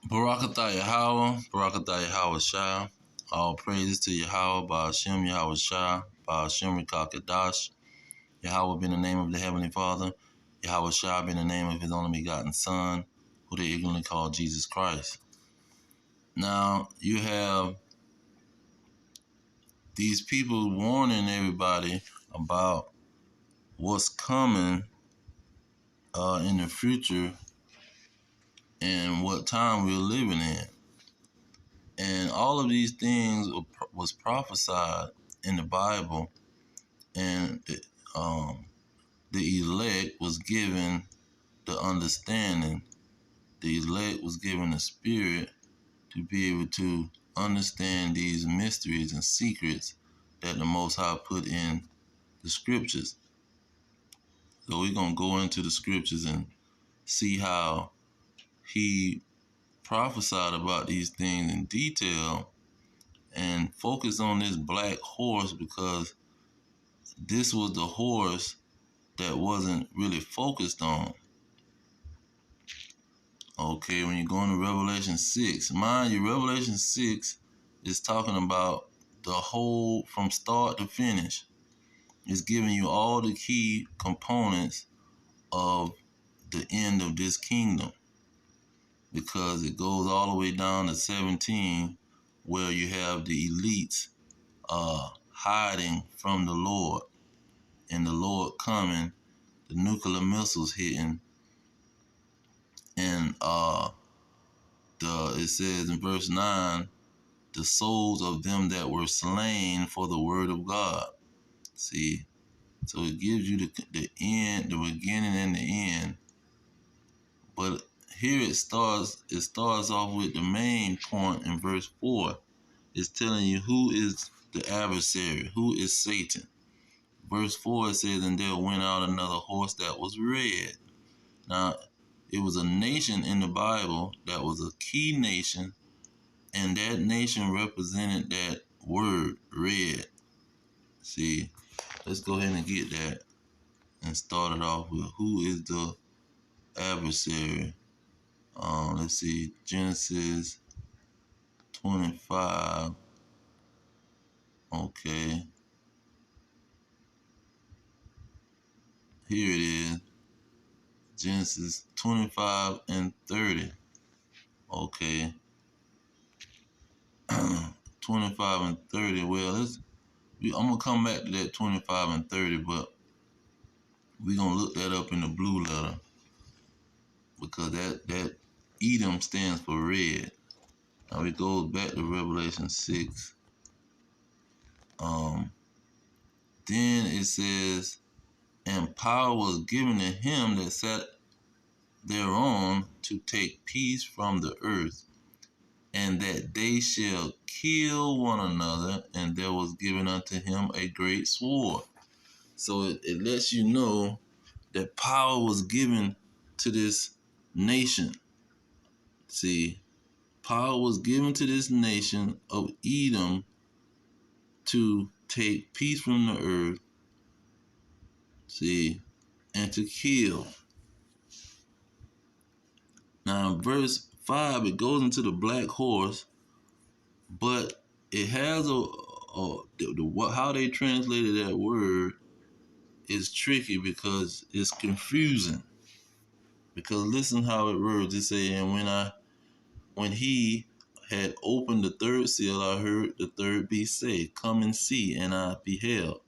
Barakatah Yahweh, Barakatah Yahweh Shah. All praises to Yahweh, Ba'ashem Yahweh Shah, Ba'ashem Rekakadash. Yahweh be the name of the Heavenly Father. Yahweh Shah be the name of His only begotten Son, who they ignorantly call Jesus Christ. Now, you have these people warning everybody about what's coming in the future and what time we're living in. And all of these things was prophesied in the Bible, and the elect was given the understanding. The elect was given the spirit to be able to understand these mysteries and secrets that the Most High put in the scriptures. So we're going to go into the scriptures and see how he prophesied about these things in detail and focus on this black horse, because this was the horse that wasn't really focused on. Okay, when you go into Revelation 6, mind you, Revelation 6 is talking about the whole from start to finish. It's giving you all the key components of the end of this kingdom, because it goes all the way down to 17, where you have the elites hiding from the Lord, and the Lord coming, the nuclear missiles hitting, and it says in verse 9, the souls of them that were slain for the word of God. See, so it gives you the end, the beginning and the end. But here it starts off with the main point in verse 4. It's telling you who is the adversary, who is Satan. Verse 4 it says, and there went out another horse that was red. Now, it was a nation in the Bible that was a key nation, and that nation represented that word, red. See, let's go ahead and get that and start it off with who is the adversary. Let's see, Genesis 25. Okay. Here it is. Genesis 25 and 30. Okay. 25 and 30. Well, I'm going to come back to that 25 and 30, but we're going to look that up in the blue letter, because that Edom stands for red. Now it goes back to Revelation 6. Then it says, and power was given to him that sat thereon to take peace from the earth, and that they shall kill one another, and there was given unto him a great sword. So it lets you know that power was given to this nation. See, power was given to this nation of Edom to take peace from the earth, see, and to kill. Now, verse 5, it goes into the black horse, but it has how they translated that word is tricky, because it's confusing. Because listen how it words. It say, and when he had opened the third seal, I heard the third beast say, come and see. And I beheld,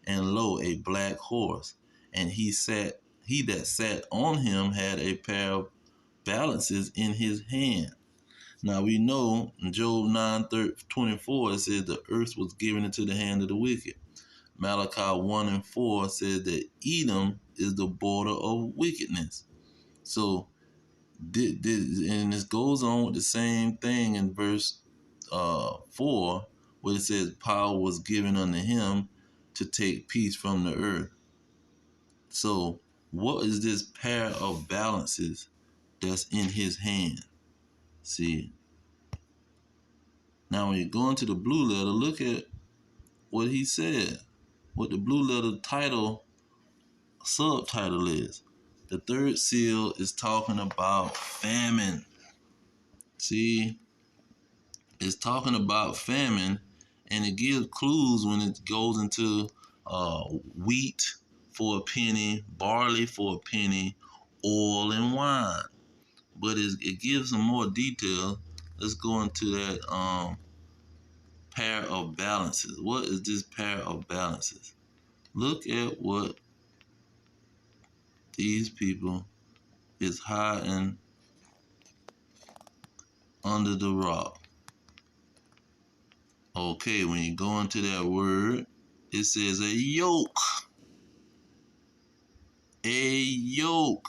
and lo, a black horse, and he that sat on him had a pair of balances in his hand. Now we know in Job 9:24 it says the earth was given into the hand of the wicked. Malachi 1 and 4 says that Edom is the border of wickedness. So, and this goes on with the same thing in verse 4, where it says power was given unto him to take peace from the earth. So, what is this pair of balances that's in his hand? See, now when you go into the blue letter, look at what he said, what the blue letter subtitle is. The third seal is talking about famine. See, it's talking about famine, and it gives clues when it goes into wheat for a penny, barley for a penny, oil and wine. But it gives some more detail. Let's go into that pair of balances. What is this pair of balances? Look at what these people is hiding under the rock. Okay, when you go into that word, it says a yoke. A yoke.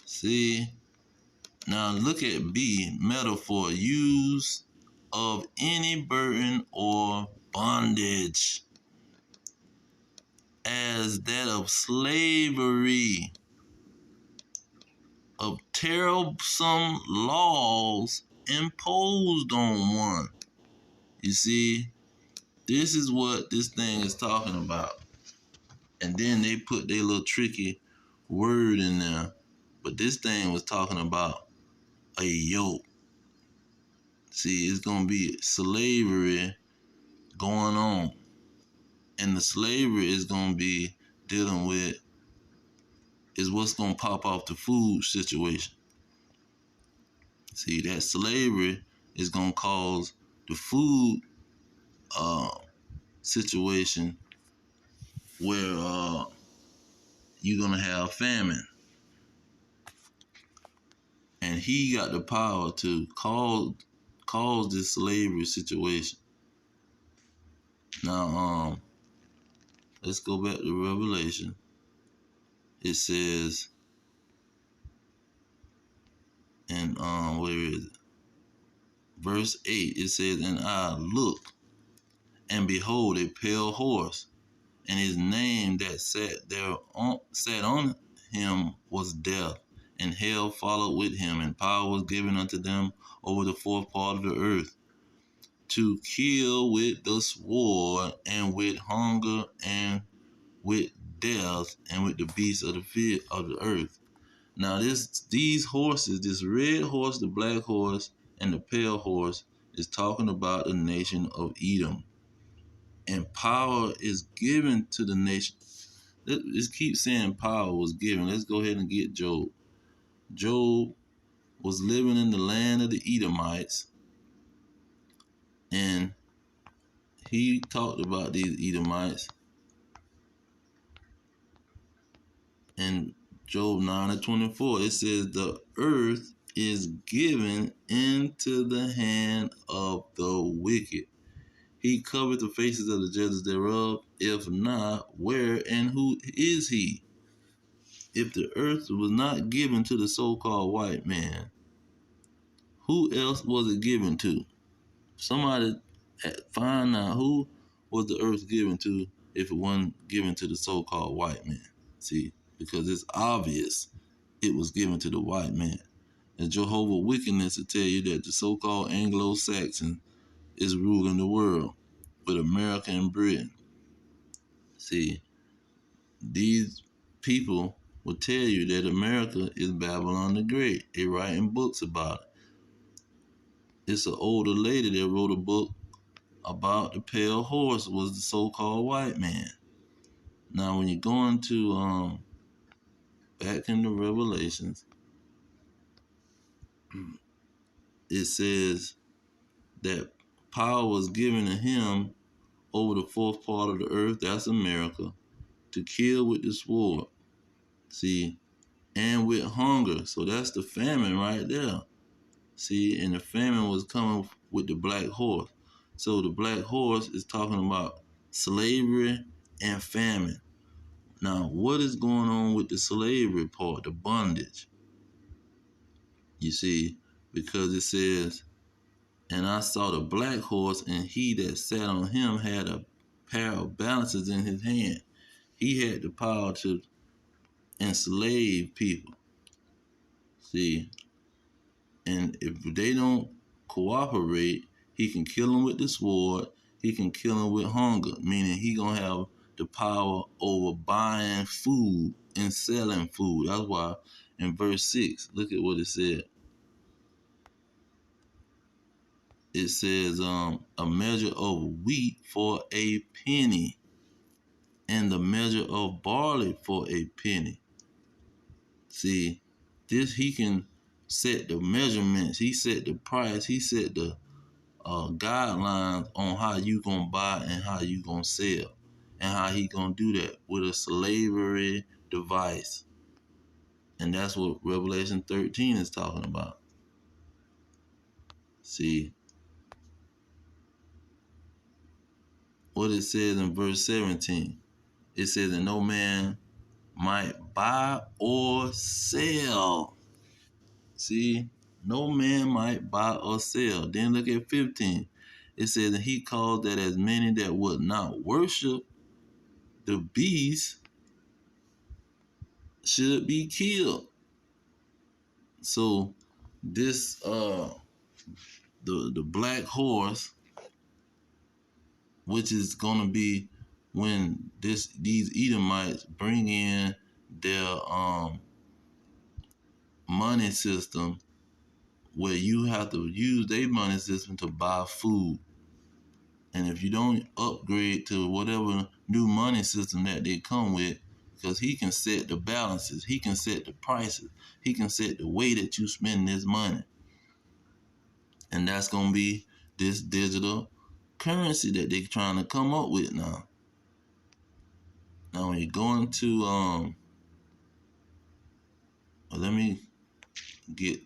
See? Now look at B, metaphor, use of any burden or bondage as that of slavery, of terrible laws imposed on one. You see, this is what this thing is talking about. And then they put their little tricky word in there. But this thing was talking about a yoke. See, it's going to be slavery going on. And the slavery is going to be dealing with is what's going to pop off the food situation. See, that slavery is going to cause the food situation where you're going to have famine. And he got the power to cause this slavery situation. Now, let's go back to Revelation. It says, and where is it? Verse 8, it says, and I looked, and behold, a pale horse, and his name that sat on him was Death, and hell followed with him, and power was given unto them over the fourth part of the earth, to kill with the sword, and with hunger, and with death, and with the beasts of the field of the earth. Now these horses, this red horse, the black horse, and the pale horse, is talking about the nation of Edom. And power is given to the nation. Let's keep saying power was given. Let's go ahead and get Job. Job was living in the land of the Edomites, and he talked about these Edomites in Job 9:24. It says, the earth is given into the hand of the wicked. He covered the faces of the judges thereof. If not, where and who is he? If the earth was not given to the so-called white man, who else was it given to? Somebody find out who was the earth given to if it wasn't given to the so-called white man. See, because it's obvious it was given to the white man. And Jehovah wickedness to tell you that the so-called Anglo-Saxon is ruling the world with America and Britain. See, these people will tell you that America is Babylon the Great. They're writing books about it. It's an older lady that wrote a book about the pale horse was the so-called white man. Now, when you go into back into Revelations, it says that power was given to him over the fourth part of the earth, that's America, to kill with the sword. See, and with hunger. So that's the famine right there. See, and the famine was coming with the black horse. So the black horse is talking about slavery and famine. Now, what is going on with the slavery part, the bondage? You see, because it says, and I saw the black horse, and he that sat on him had a pair of balances in his hand. He had the power to enslave people. See, and if they don't cooperate, he can kill them with the sword. He can kill them with hunger, meaning he gonna have the power over buying food and selling food. That's why in verse 6, look at what it said. it says a measure of wheat for a penny, and the measure of barley for a penny. See, this he can set the measurements, he set the price, he set the guidelines on how you gonna buy and how you gonna sell, and how he gonna do that with a slavery device. And that's what Revelation 13 is talking about. See, what it says in verse 17. It says that no man might buy or sell. See, no man might buy or sell. Then look at 15. It says that he caused that as many that would not worship the beast should be killed. So this the black horse, which is gonna be when these Edomites bring in their money system, where you have to use their money system to buy food. And if you don't upgrade to whatever new money system that they come with, because he can set the balances, he can set the prices, he can set the way that you spend this money. And that's going to be this digital currency that they're trying to come up with now. Now, when you go into, let me get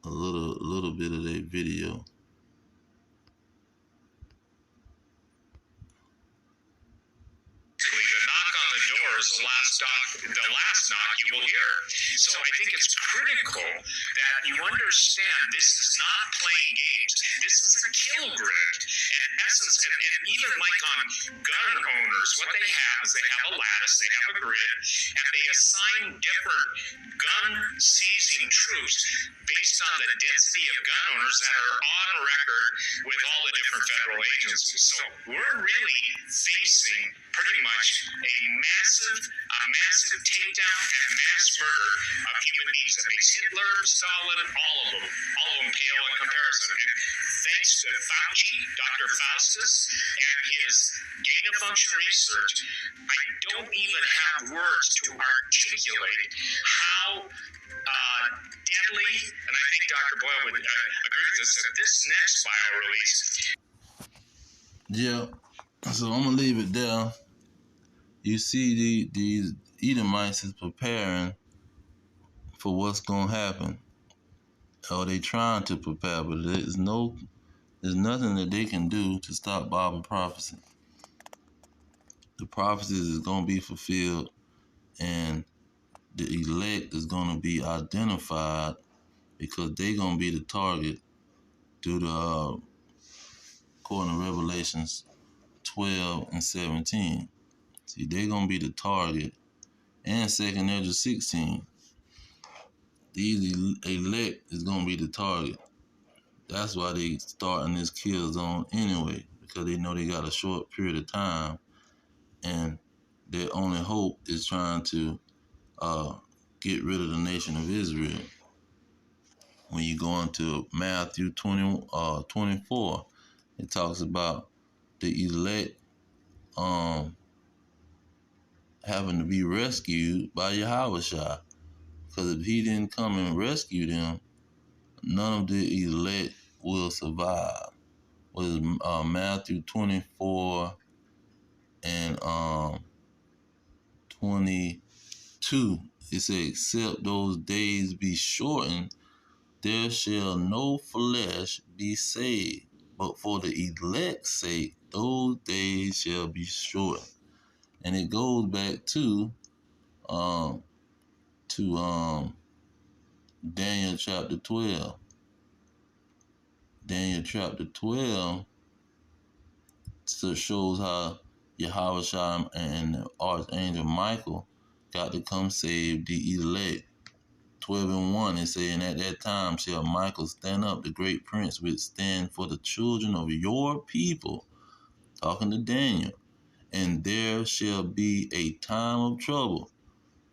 a little bit of that video. The last knock you will hear. So I think it's critical that you understand this is not playing games. This is a kill grid. In essence, and even like on gun owners, what they have is they have a lattice, they have a grid, and they assign different gun seizing troops based on the density of gun owners that are on record with all the different federal agencies. So we're really facing pretty much a massive takedown and mass murder of human beings that makes Hitler, Stalin, all of them pale in comparison. And thanks to Fauci, Dr. Faustus, and his gain-of-function research, I don't even have words to articulate how deadly, and I think Dr. Boyle would agree with us, that this next bio release. Yeah, so I'm going to leave it there. You see these Edomites is preparing for what's going to happen. Or they trying to prepare, but there's nothing that they can do to stop Bible prophecy. The prophecies is going to be fulfilled, and the elect is going to be identified, because they're going to be the target due to, according to Revelations 12 and 17. See, they're going to be the target. And 2nd Ezra 16. These elect is going to be the target. That's why they starting this kill zone anyway, because they know they got a short period of time, and their only hope is trying to get rid of the nation of Israel. When you go into Matthew 24, it talks about the elect having to be rescued by Yahushua. Because if he didn't come and rescue them, none of the elect will survive. Was Matthew 24 and 22. It says, except those days be shortened, there shall no flesh be saved. But for the elect's sake, those days shall be shortened. And it goes back to Daniel chapter 12. Daniel chapter 12 shows how Yahushua and the archangel Michael got to come save the elect. 12 and 1, it says, and at that time shall Michael stand up, the great prince, which stand for the children of your people, talking to Daniel, and there shall be a time of trouble,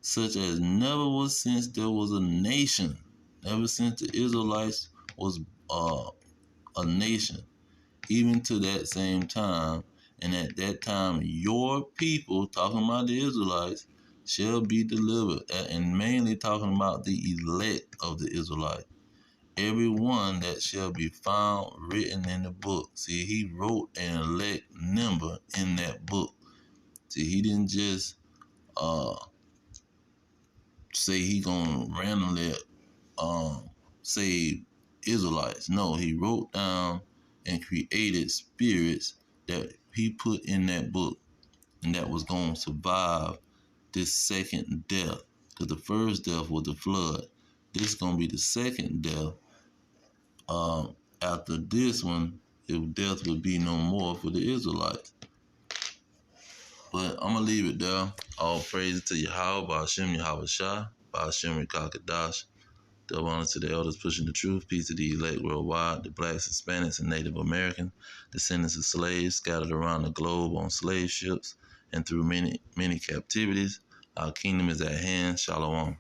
such as never was since there was a nation, ever since the Israelites was a nation, even to that same time. And at that time, your people, talking about the Israelites, shall be delivered, and mainly talking about the elect of the Israelites. Every one that shall be found written in the book. See, he wrote an elect number in that book. See, he didn't just say he gonna randomly say Israelites. No, he wrote down and created spirits that he put in that book, and that was gonna survive this second death. Because the first death was the flood. This is gonna be the second death. After this one, if death would be no more for the Israelites. But I'm gonna leave it there. All praise to Yahweh, Ba'ashem Yahweh Shah, Ba'ashem Rekakadash. Double honor to the elders pushing the truth. Peace to the elect worldwide, the blacks, Hispanics, and Native Americans, descendants of slaves scattered around the globe on slave ships and through many captivities. Our kingdom is at hand. Shalom.